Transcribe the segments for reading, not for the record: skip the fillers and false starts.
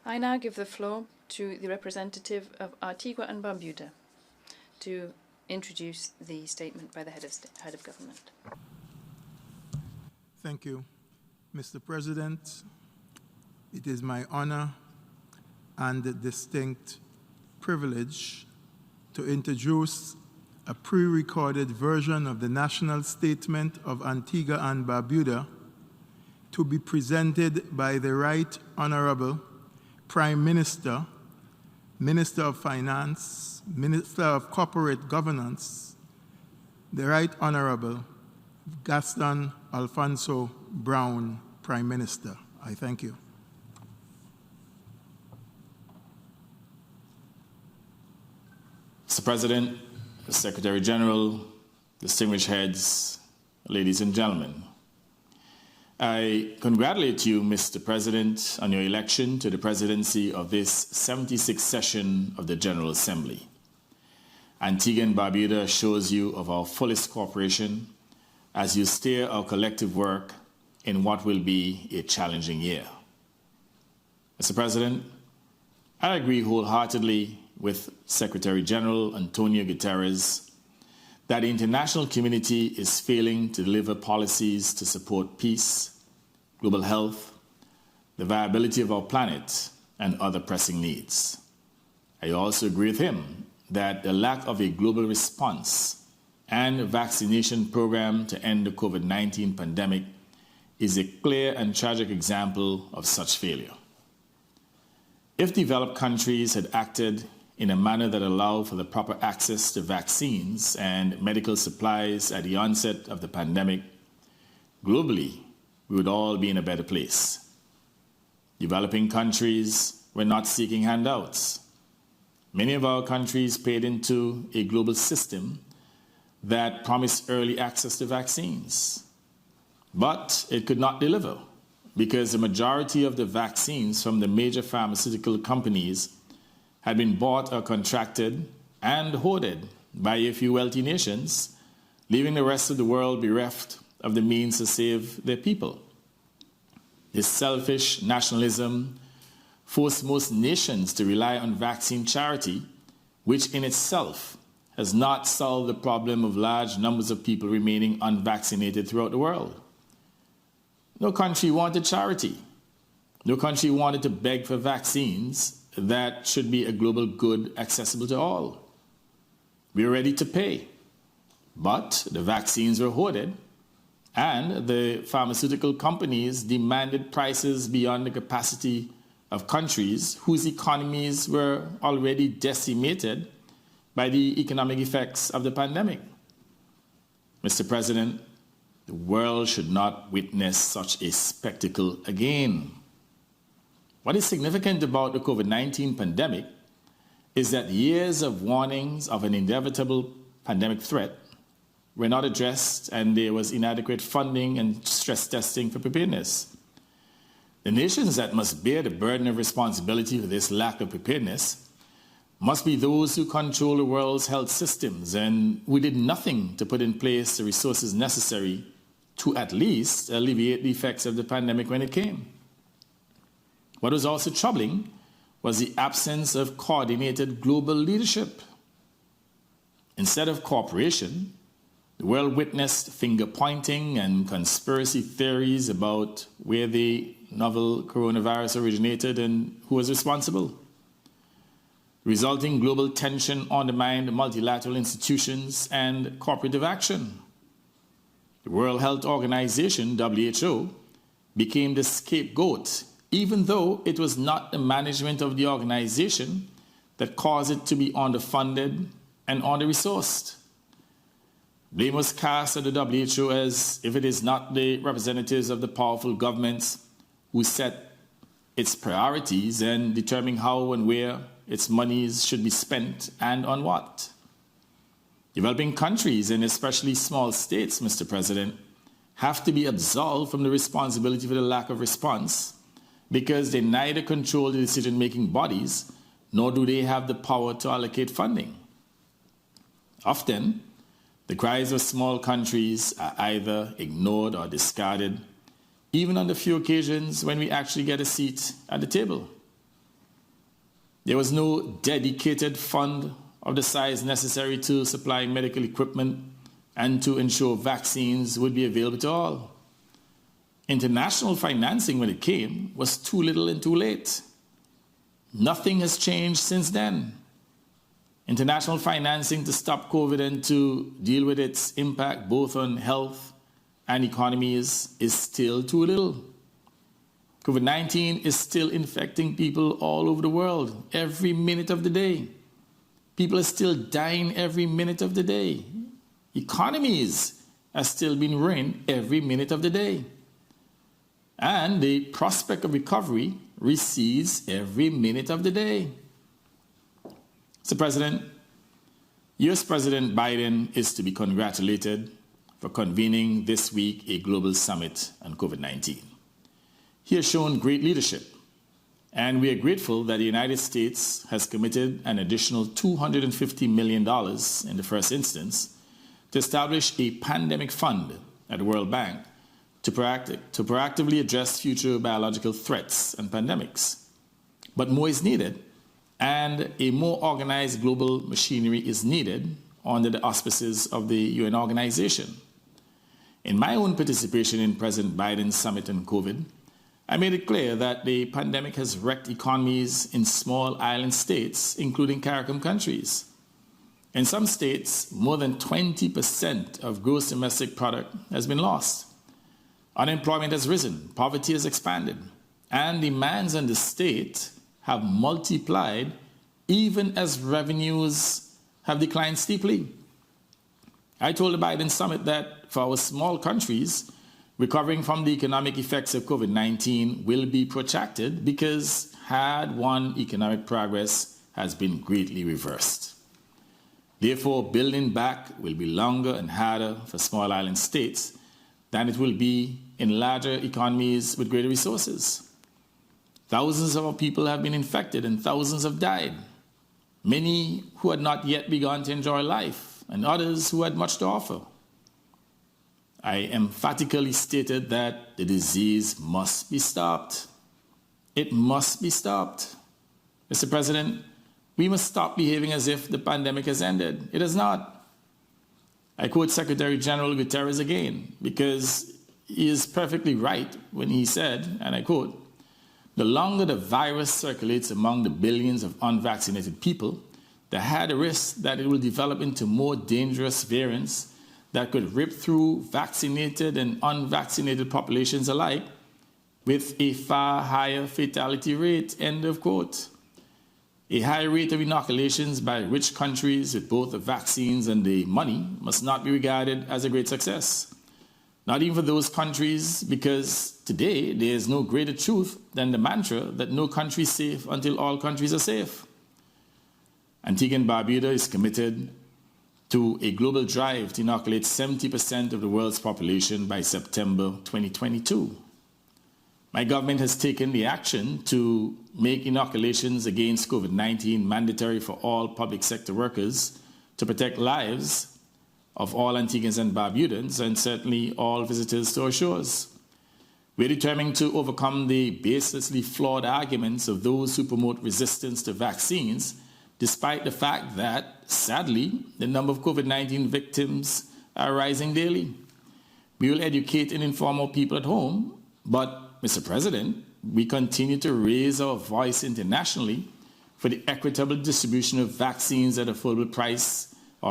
I now give the floor to the representative of Antigua and Barbuda to introduce the statement by the head of government. Thank you, Mr. President. It is my honor and a distinct privilege to introduce a pre-recorded version of the National Statement of Antigua and Barbuda to be presented by the Right Honorable Prime Minister, Minister of Finance, Minister of Corporate Governance, the Right Honorable Gaston Alphonso Browne, Prime Minister. I thank you. Mr. President, Secretary General, distinguished heads, ladies and gentlemen, I congratulate you, Mr. President, on your election to the presidency of this 76th session of the General Assembly. Antigua and Barbuda assures you of our fullest cooperation as you steer our collective work in what will be a challenging year. Mr. President, I agree wholeheartedly with Secretary General Antonio Guterres that the international community is failing to deliver policies to support peace, global health, the viability of our planet, and other pressing needs. I also agree with him that the lack of a global response and a vaccination program to end the COVID-19 pandemic is a clear and tragic example of such failure. If developed countries had acted in a manner that allowed for the proper access to vaccines and medical supplies at the onset of the pandemic, globally, we would all be in a better place. Developing countries were not seeking handouts. Many of our countries paid into a global system that promised early access to vaccines. But it could not deliver because the majority of the vaccines from the major pharmaceutical companies had been bought or contracted and hoarded by a few wealthy nations, leaving the rest of the world bereft of the means to save their people. This selfish nationalism forced most nations to rely on vaccine charity, which in itself has not solved the problem of large numbers of people remaining unvaccinated throughout the world. No country wanted charity. No country wanted to beg for vaccines that should be a global good accessible to all. We were ready to pay, but the vaccines were hoarded, and the pharmaceutical companies demanded prices beyond the capacity of countries whose economies were already decimated by the economic effects of the pandemic. Mr. President, the world should not witness such a spectacle again. What is significant about the COVID-19 pandemic is that years of warnings of an inevitable pandemic threat were not addressed, and there was inadequate funding and stress testing for preparedness. The nations that must bear the burden of responsibility for this lack of preparedness must be those who control the world's health systems and who did nothing to put in place the resources necessary to at least alleviate the effects of the pandemic when it came. What was also troubling was the absence of coordinated global leadership. Instead of cooperation, the world witnessed finger-pointing and conspiracy theories about where the novel coronavirus originated and who was responsible. Resulting global tension undermined multilateral institutions and cooperative action. The World Health Organization, WHO, became the scapegoat, even though it was not the management of the organization that caused it to be underfunded and under-resourced. Blame was cast at the WHO as if it is not the representatives of the powerful governments who set its priorities and determine how and where its monies should be spent and on what. Developing countries, and especially small states, Mr. President, have to be absolved from the responsibility for the lack of response because they neither control the decision-making bodies nor do they have the power to allocate funding. Often, the cries of small countries are either ignored or discarded, even on the few occasions when we actually get a seat at the table. There was no dedicated fund of the size necessary to supply medical equipment and to ensure vaccines would be available to all. International financing, when it came, was too little and too late. Nothing has changed since then. International financing to stop COVID and to deal with its impact both on health and economies is still too little. COVID-19 is still infecting people all over the world every minute of the day. People are still dying every minute of the day. Economies are still being ruined every minute of the day. And the prospect of recovery recedes every minute of the day. Mr. President, US President Biden is to be congratulated for convening this week a global summit on COVID-19. He has shown great leadership, and we are grateful that the United States has committed an additional $250 million in the first instance to establish a pandemic fund at the World Bank to proactively address future biological threats and pandemics. But more is needed, and a more organized global machinery is needed under the auspices of the UN organization. In my own participation in President Biden's summit on COVID, I made it clear that the pandemic has wrecked economies in small island states, including CARICOM countries. In some states, more than 20% of gross domestic product has been lost. Unemployment has risen, poverty has expanded, and demands on the state have multiplied even as revenues have declined steeply. I told the Biden summit that for our small countries, recovering from the economic effects of COVID-19 will be protracted because hard-won economic progress has been greatly reversed. Therefore, building back will be longer and harder for small island states than it will be in larger economies with greater resources. Thousands of our people have been infected and thousands have died, many who had not yet begun to enjoy life and others who had much to offer. I emphatically stated that the disease must be stopped. It must be stopped. Mr. President, we must stop behaving as if the pandemic has ended. It has not. I quote Secretary General Guterres again, because he is perfectly right when he said, and I quote, "The longer the virus circulates among the billions of unvaccinated people, the higher risk that it will develop into more dangerous variants that could rip through vaccinated and unvaccinated populations alike with a far higher fatality rate," end of quote. A high rate of inoculations by rich countries with both the vaccines and the money must not be regarded as a great success. Not even for those countries, because today there is no greater truth than the mantra that no country is safe until all countries are safe. Antigua and Barbuda is committed to a global drive to inoculate 70% of the world's population by September 2022. My government has taken the action to make inoculations against COVID-19 mandatory for all public sector workers to protect lives of all Antiguans and Barbudans and certainly all visitors to our shores. We're determined to overcome the baselessly flawed arguments of those who promote resistance to vaccines, despite the fact that, sadly, the number of COVID-19 victims are rising daily. We will educate and inform our people at home, but, Mr. President, we continue to raise our voice internationally for the equitable distribution of vaccines at affordable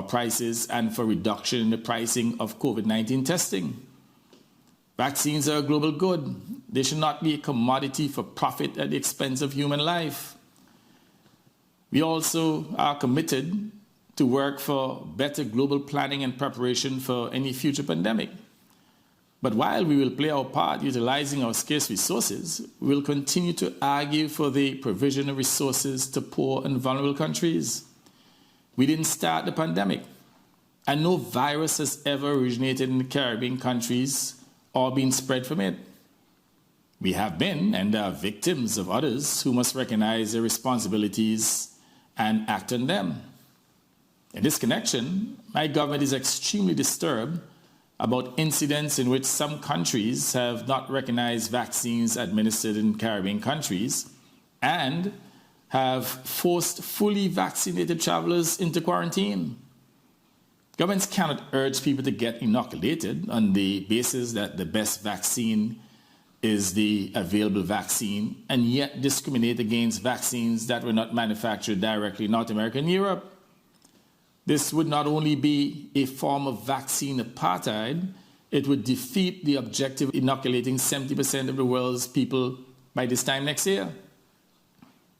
prices and for reduction in the pricing of COVID-19 testing. Vaccines are a global good. They should not be a commodity for profit at the expense of human life. We also are committed to work for better global planning and preparation for any future pandemic. But while we will play our part utilizing our scarce resources, we will continue to argue for the provision of resources to poor and vulnerable countries. We didn't start the pandemic, and no virus has ever originated in the Caribbean countries or been spread from it. We have been and are victims of others who must recognize their responsibilities and act on them. In this connection, my government is extremely disturbed about incidents in which some countries have not recognized vaccines administered in Caribbean countries and have forced fully vaccinated travelers into quarantine. Governments cannot urge people to get inoculated on the basis that the best vaccine is the available vaccine, and yet discriminate against vaccines that were not manufactured directly in North America and Europe. This would not only be a form of vaccine apartheid, it would defeat the objective of inoculating 70% of the world's people by this time next year.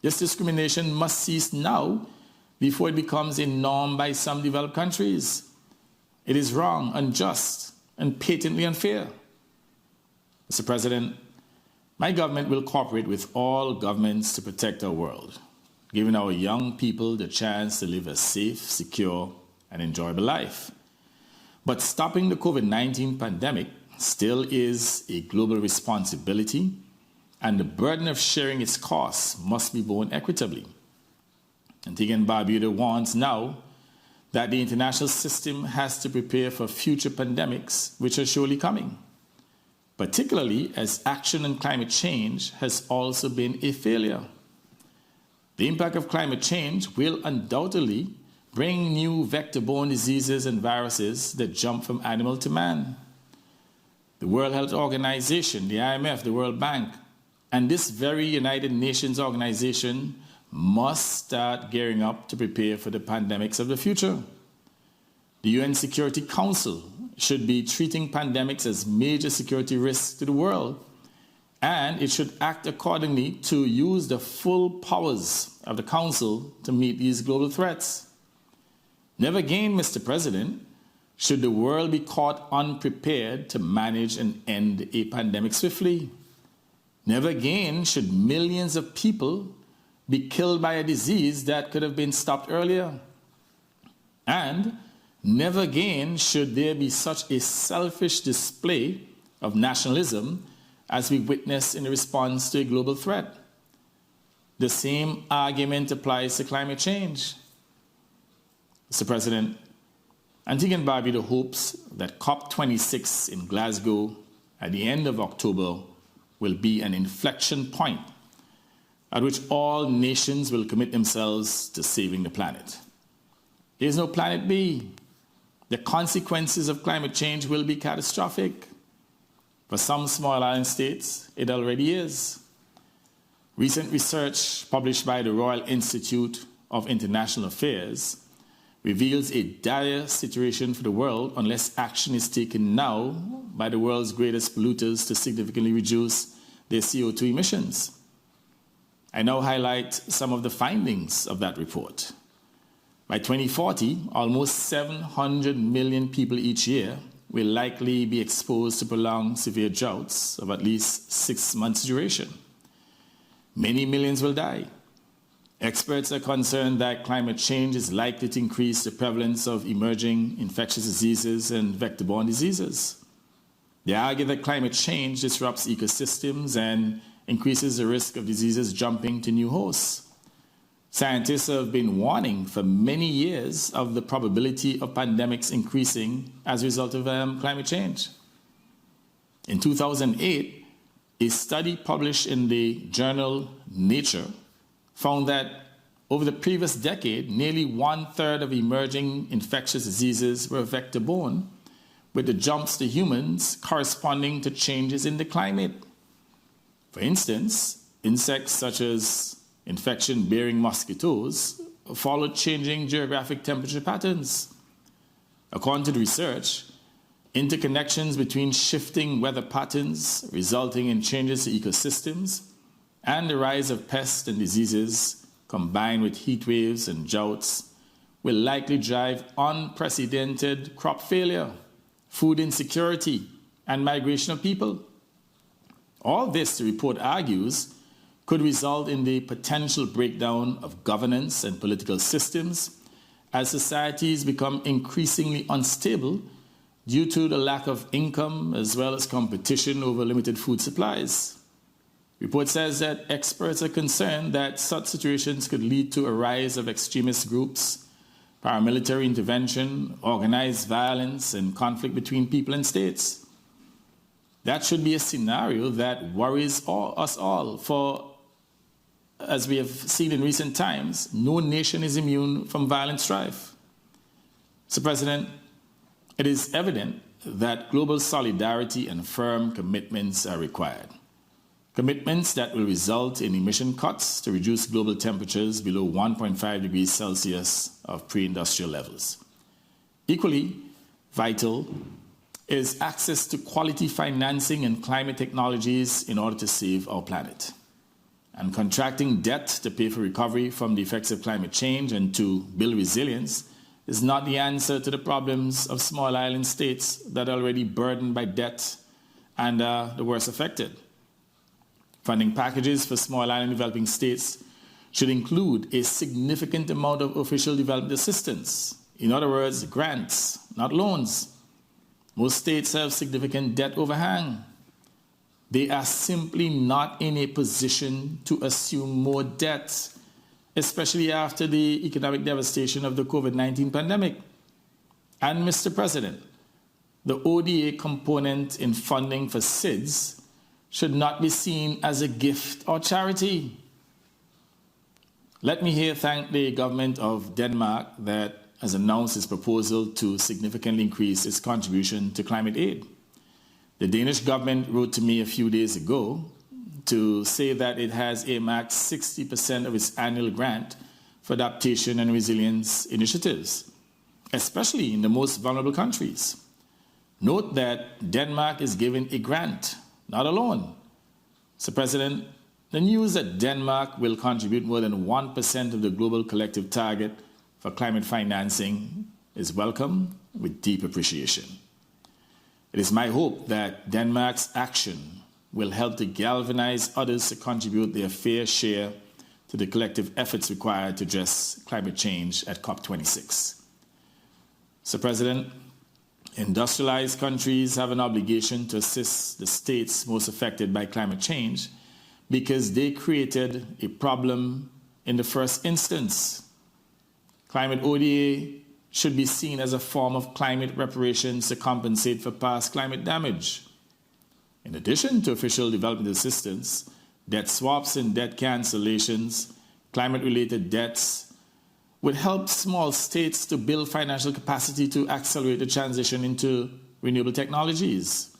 This discrimination must cease now before it becomes a norm by some developed countries. It is wrong, unjust, and patently unfair. Mr. President, my government will cooperate with all governments to protect our world, giving our young people the chance to live a safe, secure, and enjoyable life. But stopping the COVID-19 pandemic still is a global responsibility, and the burden of sharing its costs must be borne equitably. Antigua and Barbuda warns now that the international system has to prepare for future pandemics, which are surely coming, particularly as action on climate change has also been a failure. The impact of climate change will undoubtedly bring new vector-borne diseases and viruses that jump from animal to man. The World Health Organization, the IMF, the World Bank, and this very United Nations organization must start gearing up to prepare for the pandemics of the future. The UN Security Council should be treating pandemics as major security risks to the world, and it should act accordingly to use the full powers of the Council to meet these global threats. Never again, Mr. President, should the world be caught unprepared to manage and end a pandemic swiftly. Never again should millions of people be killed by a disease that could have been stopped earlier. And never again should there be such a selfish display of nationalism as we witness in response to a global threat. The same argument applies to climate change. Mr. President, Antigua and Barbuda hopes that COP26 in Glasgow at the end of October will be an inflection point at which all nations will commit themselves to saving the planet. There is no planet B. The consequences of climate change will be catastrophic. For some small island states, it already is. Recent research published by the Royal Institute of International Affairs reveals a dire situation for the world unless action is taken now by the world's greatest polluters to significantly reduce their CO2 emissions. I now highlight some of the findings of that report. By 2040, almost 700 million people each year will likely be exposed to prolonged severe droughts of at least 6 months' duration. Many millions will die. Experts are concerned that climate change is likely to increase the prevalence of emerging infectious diseases and vector-borne diseases. They argue that climate change disrupts ecosystems and increases the risk of diseases jumping to new hosts. Scientists have been warning for many years of the probability of pandemics increasing as a result of climate change. In 2008, a study published in the journal Nature found that over the previous decade, nearly 1/3 of emerging infectious diseases were vector-borne, with the jumps to humans corresponding to changes in the climate. For instance, insects such as infection-bearing mosquitoes followed changing geographic temperature patterns. According to the research, interconnections between shifting weather patterns resulting in changes to ecosystems and the rise of pests and diseases combined with heat waves and droughts will likely drive unprecedented crop failure, food insecurity, and migration of people. All this, the report argues, could result in the potential breakdown of governance and political systems as societies become increasingly unstable due to the lack of income as well as competition over limited food supplies. The report says that experts are concerned that such situations could lead to a rise of extremist groups, paramilitary intervention, organized violence, and conflict between people and states. That should be a scenario that worries us all, for as we have seen in recent times, no nation is immune from violent strife. Mr. President, it is evident that global solidarity and firm commitments are required. Commitments that will result in emission cuts to reduce global temperatures below 1.5 degrees Celsius of pre-industrial levels. Equally vital is access to quality financing and climate technologies in order to save our planet. And contracting debt to pay for recovery from the effects of climate change and to build resilience is not the answer to the problems of small island states that are already burdened by debt and are the worst affected. Funding packages for small island developing states should include a significant amount of official development assistance. In other words, grants, not loans. Most states have significant debt overhang. They are simply not in a position to assume more debt, especially after the economic devastation of the COVID-19 pandemic. And Mr. President, the ODA component in funding for SIDS should not be seen as a gift or charity. Let me here thank the government of Denmark that has announced its proposal to significantly increase its contribution to climate aid. The Danish government wrote to me a few days ago to say that it has earmarked 60% of its annual grant for adaptation and resilience initiatives, especially in the most vulnerable countries. Note that Denmark is given a grant, not a loan. Mr. President, the news that Denmark will contribute more than 1% of the global collective target for climate financing is welcome with deep appreciation. It is my hope that Denmark's action will help to galvanize others to contribute their fair share to the collective efforts required to address climate change at COP26. Mr. President, industrialized countries have an obligation to assist the states most affected by climate change because they created a problem in the first instance. Climate ODA should be seen as a form of climate reparations to compensate for past climate damage. In addition to official development assistance, debt swaps and debt cancellations, climate-related debts would help small states to build financial capacity to accelerate the transition into renewable technologies.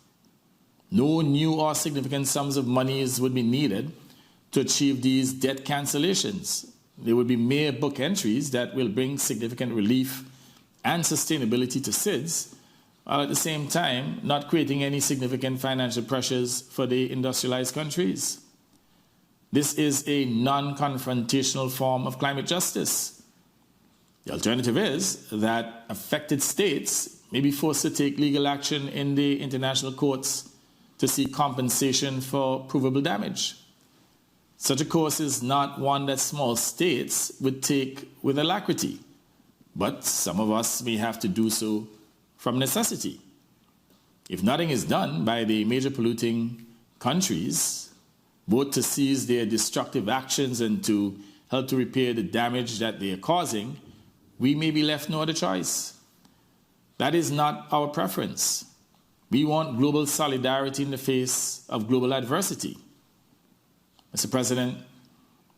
No new or significant sums of monies would be needed to achieve these debt cancellations. There would be mere book entries that will bring significant relief and sustainability to SIDS, while at the same time not creating any significant financial pressures for the industrialized countries. This is a non-confrontational form of climate justice. The alternative is that affected states may be forced to take legal action in the international courts to seek compensation for provable damage. Such a course is not one that small states would take with alacrity, but some of us may have to do so from necessity. If nothing is done by the major polluting countries, both to cease their destructive actions and to help to repair the damage that they are causing, we may be left no other choice. That is not our preference. We want global solidarity in the face of global adversity. Mr. President,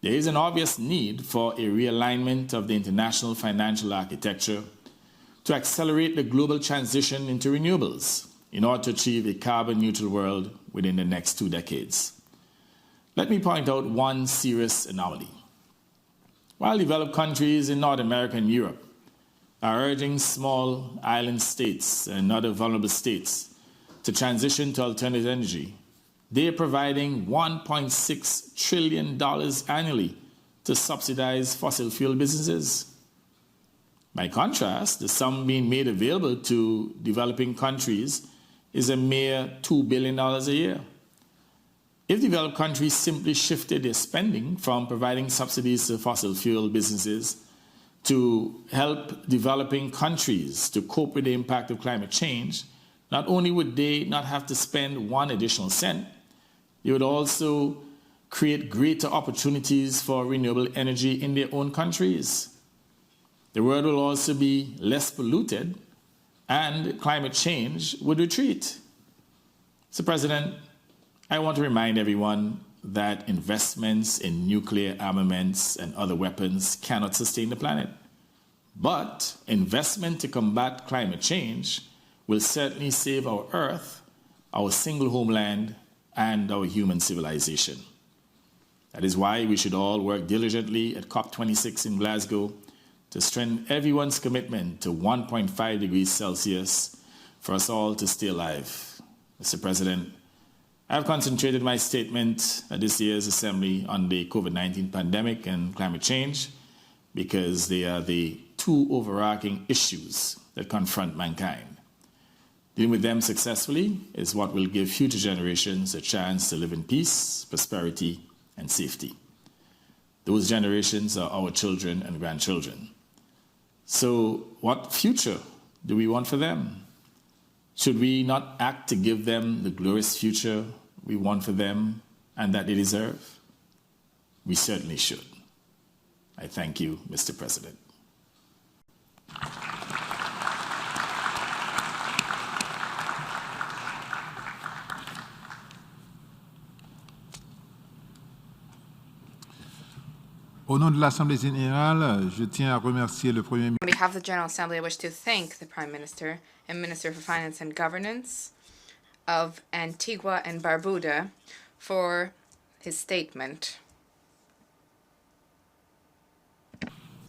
there is an obvious need for a realignment of the international financial architecture to accelerate the global transition into renewables in order to achieve a carbon-neutral world within the next 2 decades. Let me point out one serious anomaly. While developed countries in North America and Europe are urging small island states and other vulnerable states to transition to alternative energy, they are providing $1.6 trillion annually to subsidize fossil fuel businesses. By contrast, the sum being made available to developing countries is a mere $2 billion a year. If developed countries simply shifted their spending from providing subsidies to fossil fuel businesses to help developing countries to cope with the impact of climate change, not only would they not have to spend one additional cent, they would also create greater opportunities for renewable energy in their own countries. The world will also be less polluted and climate change would retreat. Mr. President, I want to remind everyone that investments in nuclear armaments and other weapons cannot sustain the planet. But investment to combat climate change will certainly save our Earth, our single homeland, and our human civilization. That is why we should all work diligently at COP26 in Glasgow to strengthen everyone's commitment to 1.5 degrees Celsius for us all to stay alive. Mr. President, I have concentrated my statement at this year's Assembly on the COVID-19 pandemic and climate change because they are the two overarching issues that confront mankind. Dealing with them successfully is what will give future generations a chance to live in peace, prosperity, and safety. Those generations are our children and grandchildren. So what future do we want for them? Should we not act to give them the glorious future we want for them and that they deserve? We certainly should. I thank you, Mr. President. Au nom de l'Assemblée générale, je tiens à remercier le Premier ministre. On behalf of the General Assembly, I wish to thank the Prime Minister and Minister for Finance and Governance of Antigua and Barbuda for his statement.